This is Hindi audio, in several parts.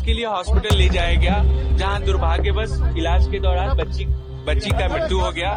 के लिए हॉस्पिटल ले जाया गया, जहां दुर्भाग्यवश इलाज के दौरान बच्ची का मृत्यु हो गया।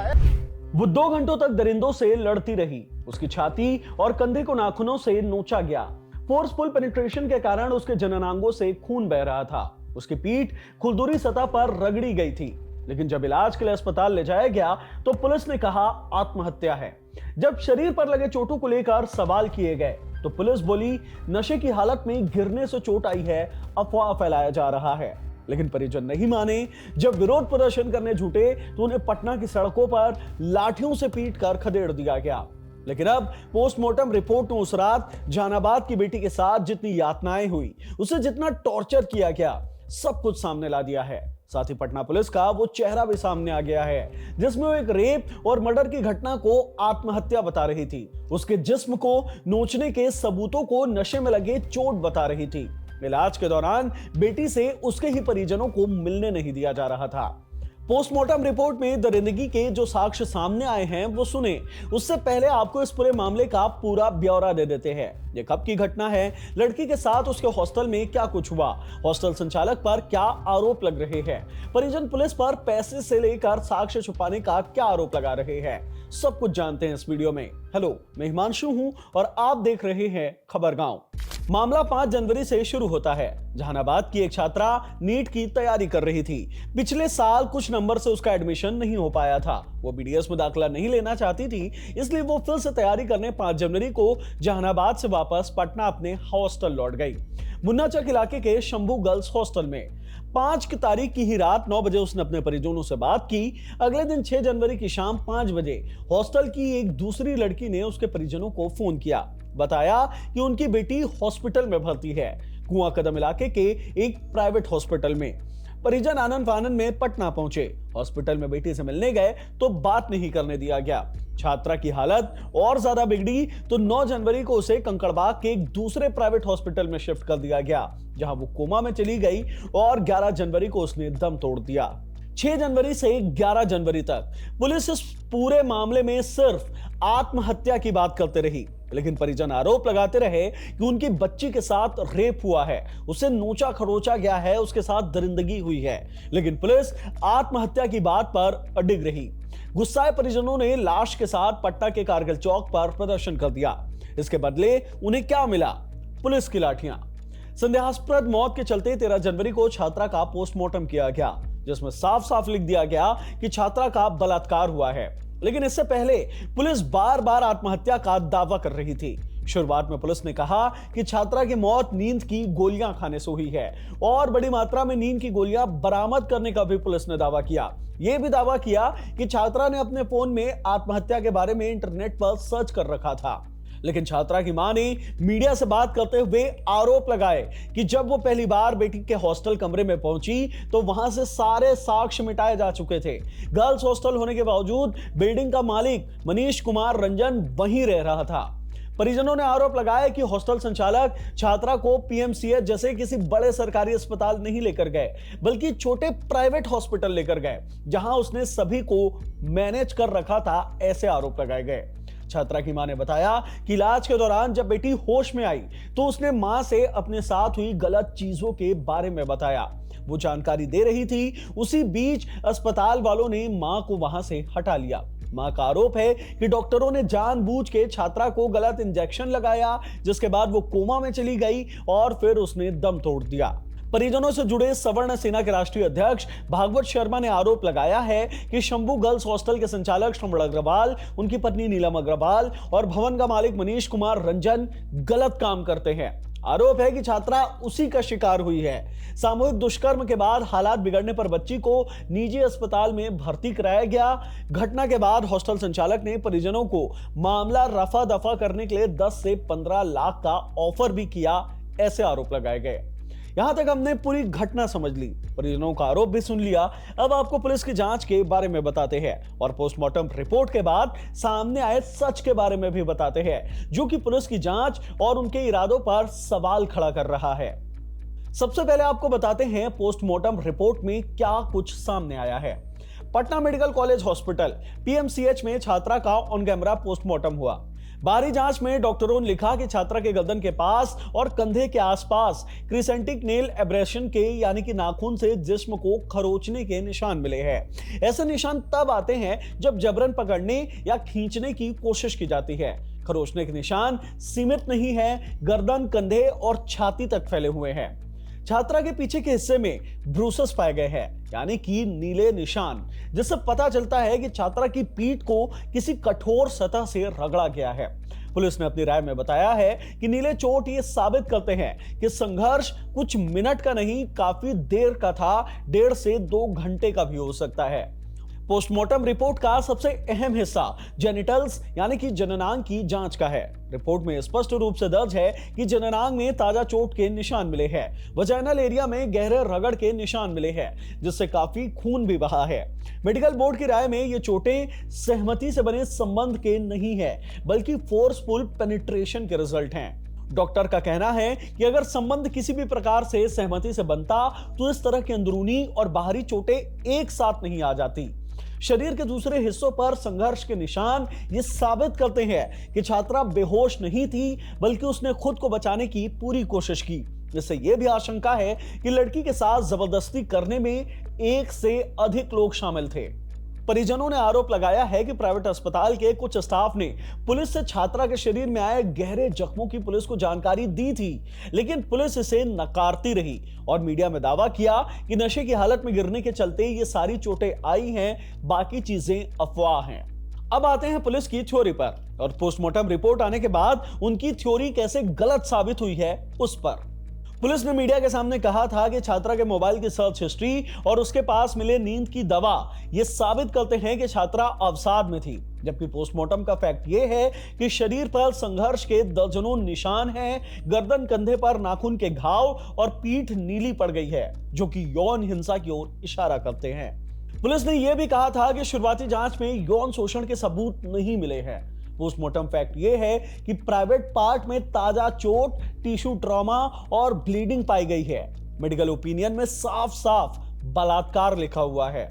वो 2 घंटों तक दरिंदों से लड़ती रही। उसकी छाती और कंधे को नाखूनों से नोचा गया। फोर्सफुल पेनिट्रेशन के कारण उसके जननांगों से खून बह रहा था। उसकी पीठ खुरदुरी सतह पर रगड़ी गई थी। लेकिन जब इलाज के लिए अस्पताल ले जाया गया तो पुलिस ने कहा आत्महत्या है। जब शरीर पर लगे चोटों को लेकर सवाल किए गए तो पुलिस बोली नशे की हालत में गिरने से चोट आई है, अफवाह फैलाया जा रहा है। लेकिन परिजन नहीं माने। जब विरोध प्रदर्शन करने जुटे तो उन्हें पटना की सड़कों पर लाठियों से पीटकर खदेड़ दिया गया। लेकिन अब पोस्टमार्टम रिपोर्ट में उस रात जहानाबाद की बेटी के साथ जितनी यातनाएं हुई, उसे जितना टॉर्चर किया गया, सब कुछ सामने ला दिया है। साथ ही पटना पुलिस का वो चेहरा भी सामने आ गया है जिसमें वो एक रेप और मर्डर की घटना को आत्महत्या बता रही थी। उसके जिस्म को नोचने के सबूतों को नशे में लगे चोट बता रही थी। इलाज के दौरान बेटी से उसके ही परिजनों को मिलने नहीं दिया जा रहा था। पोस्टमार्टम रिपोर्ट में दरिंदगी के जो साक्ष्य सामने आए हैं वो सुने। उससे पहले आपको इस पूरे मामले का पूरा ब्यौरा दे देते हैं। ये कब की घटना है, लड़की के साथ उसके हॉस्टल में क्या कुछ हुआ, हॉस्टल संचालक पर क्या आरोप लग रहे हैं, परिजन पुलिस पर पैसे से लेकर साक्ष्य छुपाने का क्या आरोप लगा रहे हैं, सब कुछ जानते हैं इस वीडियो में। हेलो, मैं हिमांशु हूं और आप देख रहे हैं खबरगांव। मामला 5 जनवरी से शुरू होता है। जहानाबाद की एक छात्रा नीट की तैयारी कर रही थी। पिछले साल कुछ नंबर से उसका एडमिशन नहीं हो पाया था। वो बीडीएस में दाखिला नहीं लेना चाहती थी, इसलिए वो फिर से तैयारी करने 5 जनवरी को जहानाबाद से वापस पटना अपने हॉस्टल लौट गई, मुन्नाचक इलाके के शंभू गर्ल्स हॉस्टल में। 5 की तारीख की ही रात 9 बजे उसने अपने परिजनों से बात की। अगले दिन 6 जनवरी की शाम 5 बजे हॉस्टल की एक दूसरी लड़की ने उसके परिजनों को फोन किया। बताया कि उनकी बेटी हॉस्पिटल में भर्ती है, कुआं कदम इलाके के एक प्राइवेट हॉस्पिटल में। परिजन आनंद फानंद में पटना पहुंचे। हॉस्पिटल में बेटी से मिलने गए तो बात नहीं करने दिया गया। छात्रा की हालत और ज्यादा बिगड़ी तो 9 जनवरी को उसे कंकड़बाग के एक दूसरे प्राइवेट हॉस्पिटल में शिफ्ट कर दिया गया, जहां वो कोमा में चली गई और 11 जनवरी को उसने दम तोड़ दिया। 6 जनवरी से 11 जनवरी तक पुलिस इस पूरे मामले में सिर्फ आत्महत्या की बात करते रही। लेकिन परिजन आरोप लगाते रहे कि उनकी बच्ची के साथ रेप हुआ है, उसे नोचा खरोचा गया है, उसके साथ दरिंदगी हुई है। लेकिन पुलिस आत्महत्या की बात पर अडिग रही। गुस्साए परिजनों ने लाश के साथ पटना के कारगिल चौक पर प्रदर्शन कर दिया। इसके बदले उन्हें क्या मिला? पुलिस की लाठियां। संदेहास्पद मौत के चलते 13 जनवरी को छात्रा का पोस्टमार्टम किया गया, जिसमें साफ साफ लिख दिया गया कि छात्रा का बलात्कार हुआ है। लेकिन इससे पहले पुलिस बार बार आत्महत्या का दावा कर रही थी। शुरुआत में पुलिस ने कहा कि छात्रा की मौत नींद की गोलियां खाने से हुई है और बड़ी मात्रा में नींद की गोलियां बरामद करने का भी पुलिस ने दावा किया। यह भी दावा किया कि छात्रा ने अपने फोन में आत्महत्या के बारे में इंटरनेट पर सर्च कर रखा था। लेकिन छात्रा की मां ने मीडिया से बात करते हुए आरोप लगाए कि जब वो पहली बार बेटी के हॉस्टल कमरे में पहुंची तो वहां से सारे साक्ष्य मिटाए जा चुके थे। गर्ल्स हॉस्टल होने के बावजूद बिल्डिंग का मालिक मनीष कुमार रंजन वहीं रह रहा था। परिजनों ने आरोप लगाया कि हॉस्टल संचालक छात्रा को पीएमसीएच जैसे किसी बड़े सरकारी अस्पताल नहीं लेकर गए, बल्कि छोटे प्राइवेट हॉस्पिटल लेकर गए, जहां उसने सभी को मैनेज कर रखा था, ऐसे आरोप लगाए गए। छात्रा की मां ने बताया कि इलाज के दौरान जब बेटी होश में आई तो उसने मां से अपने साथ हुई गलत चीजों के बारे में बताया। वो जानकारी दे रही थी, उसी बीच अस्पताल वालों ने मां को वहां से हटा लिया। मां का आरोप है कि डॉक्टरों ने जानबूझ के छात्रा को गलत इंजेक्शन लगाया, जिसके बाद वो कोमा में चली गई और फिर उसने दम तोड़ दिया। परिजनों से जुड़े सवर्ण सेना के राष्ट्रीय अध्यक्ष भागवत शर्मा ने आरोप लगाया है कि शंभू गर्ल्स हॉस्टल के संचालक श्रवण अग्रवाल, उनकी पत्नी नीलम अग्रवाल और भवन का मालिक मनीष कुमार रंजन गलत काम करते हैं। आरोप है कि छात्रा उसी का शिकार हुई है। सामूहिक दुष्कर्म के बाद हालात बिगड़ने पर बच्ची को निजी अस्पताल में भर्ती कराया गया। घटना के बाद हॉस्टल संचालक ने परिजनों को मामला रफा दफा करने के लिए 10 से 15 लाख का ऑफर भी किया, ऐसे आरोप लगाए गए। यहां तक हमने पूरी घटना समझ ली, परिजनों का आरोप भी सुन लिया। अब आपको पुलिस की जांच के बारे में बताते हैं और पोस्टमार्टम रिपोर्ट के बाद सामने आए सच के बारे में भी बताते हैं, जो कि पुलिस की जांच और उनके इरादों पर सवाल खड़ा कर रहा है। सबसे पहले आपको बताते हैं पोस्टमार्टम रिपोर्ट में क्या कुछ सामने आया है। Patna medical college hospital PMCH में छात्रा का ऑन कैमरा पोस्टमार्टम हुआ। बाहरी जांच में डॉक्टरों ने लिखा कि छात्रा के गर्दन के पास और कंधे के आसपास क्रिसेंटिक नेल एब्रेशन के यानी कि नाखून से जिस्म को खरोचने के निशान मिले हैं। ऐसे निशान तब आते हैं जब जबरन पकड़ने या खींचने की कोशिश की जाती है। खरोचने के निशान सीमित नहीं है, गर्दन, कंधे और छाती तक फैले हुए हैं। छात्रा के पीछे के हिस्से में ब्रूसेस पाए गए हैं यानी कि नीले निशान, जिससे पता चलता है कि छात्रा की पीठ को किसी कठोर सतह से रगड़ा गया है। पुलिस ने अपनी राय में बताया है कि नीले चोट ये साबित करते हैं कि संघर्ष कुछ मिनट का नहीं, काफी देर का था, 1.5 से 2 घंटे का भी हो सकता है। पोस्टमार्टम रिपोर्ट का सबसे अहम हिस्सा जेनिटल्स यानी कि जननांग की जांच का है। रिपोर्ट में स्पष्ट रूप से दर्ज है कि जननांग में ताजा चोट के निशान मिले हैं। वजाइनल एरिया में गहरे रगड़ के निशान मिले हैं, जिससे काफी खून भी बहा है। मेडिकल बोर्ड की राय में ये चोटें सहमति से बने संबंध के नहीं है, बल्कि फोर्सफुल पेनिट्रेशन के रिजल्ट हैं। डॉक्टर का कहना है कि अगर संबंध किसी भी प्रकार से सहमति से बनता तो इस तरह की अंदरूनी और बाहरी चोटें एक साथ नहीं आ जाती। शरीर के दूसरे हिस्सों पर संघर्ष के निशान ये साबित करते हैं कि छात्रा बेहोश नहीं थी, बल्कि उसने खुद को बचाने की पूरी कोशिश की। जिससे यह भी आशंका है कि लड़की के साथ जबरदस्ती करने में 1 से अधिक लोग शामिल थे। परिजनों ने आरोप लगाया है कि प्राइवेट अस्पताल के कुछ स्टाफ ने पुलिस से छात्रा के शरीर में आए गहरे जख्मों की पुलिस को जानकारी दी थी, लेकिन पुलिस इसे नकारती रही और मीडिया में दावा किया कि नशे की हालत में गिरने के चलते ये सारी चोटें आई हैं, बाकी चीजें अफवाह हैं। अब आते हैं पुलिस की थ्योरी पर और पोस्टमार्टम रिपोर्ट आने के बाद उनकी थ्योरी कैसे गलत साबित हुई है उस पर। पुलिस ने मीडिया के सामने कहा था कि छात्रा के मोबाइल की सर्च हिस्ट्री और उसके पास मिले नींद की दवा ये साबित करते हैं कि छात्रा अवसाद में थी, जबकि पोस्टमार्टम का फैक्ट ये है कि शरीर पर संघर्ष के दर्जनों निशान हैं, गर्दन, कंधे पर नाखून के घाव और पीठ नीली पड़ गई है, जो कि यौन हिंसा की ओर इशारा करते हैं। पुलिस ने यह भी कहा था कि शुरुआती जांच में यौन शोषण के सबूत नहीं मिले हैं। पोस्टमार्टम फैक्ट यह है कि प्राइवेट पार्ट में ताजा चोट, टिश्यू ट्रॉमा और ब्लीडिंग पाई गई है। मेडिकल ओपिनियन में साफ साफ बलात्कार लिखा हुआ है।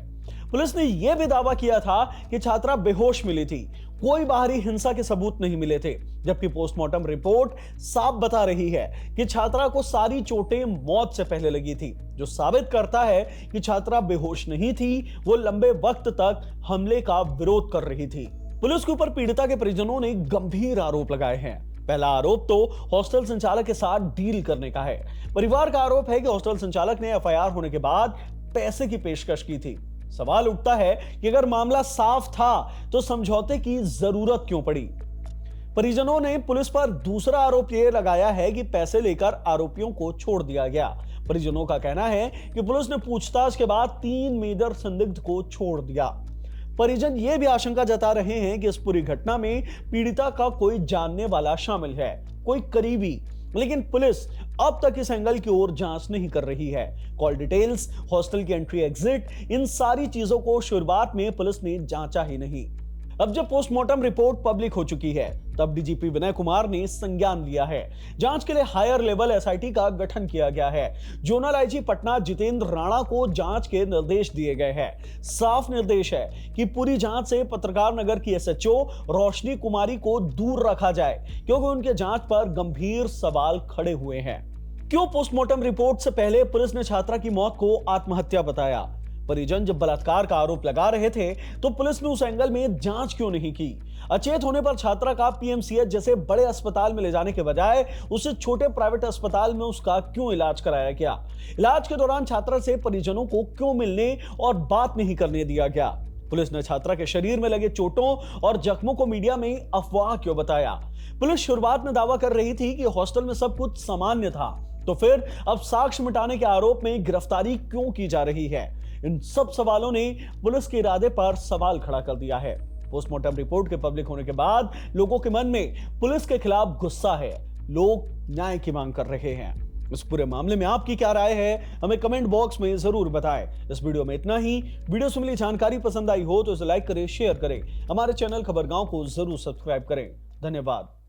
पुलिस ने यह भी दावा किया था कि छात्रा बेहोश मिली थी, कोई बाहरी हिंसा के सबूत नहीं मिले थे, जबकि पोस्टमार्टम रिपोर्ट साफ बता रही है कि छात्रा को सारी चोटें मौत से पहले लगी थी, जो साबित करता है कि छात्रा बेहोश नहीं थी, वो लंबे वक्त तक हमले का विरोध कर रही थी। पुलिस के ऊपर पीड़िता के परिजनों ने गंभीर आरोप लगाए हैं। पहला आरोप तो हॉस्टल संचालक के साथ डील करने का है। परिवार का आरोप है कि हॉस्टल संचालक ने एफआईआर होने के बाद पैसे की पेशकश की थी। सवाल उठता है कि अगर मामला साफ था तो समझौते की जरूरत क्यों पड़ी। परिजनों ने पुलिस पर दूसरा आरोप यह लगाया है कि पैसे लेकर आरोपियों को छोड़ दिया गया। परिजनों का कहना है कि पुलिस ने पूछताछ के बाद 3 मेजर संदिग्ध को छोड़ दिया। परिजन ये भी आशंका जता रहे हैं कि इस पूरी घटना में पीड़िता का कोई जानने वाला शामिल है, कोई करीबी, लेकिन पुलिस अब तक इस एंगल की ओर जांच नहीं कर रही है। कॉल डिटेल्स, हॉस्टल की एंट्री एग्जिट, इन सारी चीजों को शुरुआत में पुलिस ने जांचा ही नहीं। अब जब पोस्टमार्टम रिपोर्ट पब्लिक हो चुकी है, तब डीजीपी विनय कुमार ने संज्ञान लिया है। जांच के लिए हायर लेवल एसआईटी का गठन किया गया है। जोनल आईजी पटना जितेंद्र राणा को जांच के निर्देश दिए गए हैं। साफ निर्देश है कि पूरी जांच से पत्रकार नगर की एसएचओ रोशनी कुमारी को दूर रखा जाए, क्योंकि उनके जांच पर गंभीर सवाल खड़े हुए हैं। क्यों पोस्टमार्टम रिपोर्ट से पहले पुलिस ने छात्रा की मौत को आत्महत्या बताया? परिजन जब बलात्कार का आरोप लगा रहे थे तो पुलिस ने उस एंगल में जांच क्यों नहीं की? अचेत होने पर छात्रा का पीएमसीएच जैसे बड़े अस्पताल में ले जाने के बजाय उसे छोटे प्राइवेट अस्पताल में उसका क्यों इलाज कराया गया? इलाज के दौरान छात्रा से परिजनों को क्यों मिलने और बात नहीं करने दिया गया? पुलिस ने छात्रा के शरीर में लगे चोटों और जख्मों को मीडिया में अफवाह क्यों बताया? पुलिस शुरुआत में दावा कर रही थी कि हॉस्टल में सब कुछ सामान्य था, तो फिर अब साक्ष्य मिटाने के आरोप में गिरफ्तारी क्यों की जा रही है? इन सब सवालों ने पुलिस के इरादे पर सवाल खड़ा कर दिया है। पोस्टमार्टम रिपोर्ट के पब्लिक होने के बाद लोगों के मन में पुलिस के खिलाफ गुस्सा है। लोग न्याय की मांग कर रहे हैं। इस पूरे मामले में आपकी क्या राय है, हमें कमेंट बॉक्स में जरूर बताएं। इस वीडियो में इतना ही। वीडियो से मिली जानकारी पसंद आई हो तो इसे लाइक करें, शेयर करें। हमारे चैनल खबरगांव को जरूर सब्सक्राइब करें। धन्यवाद।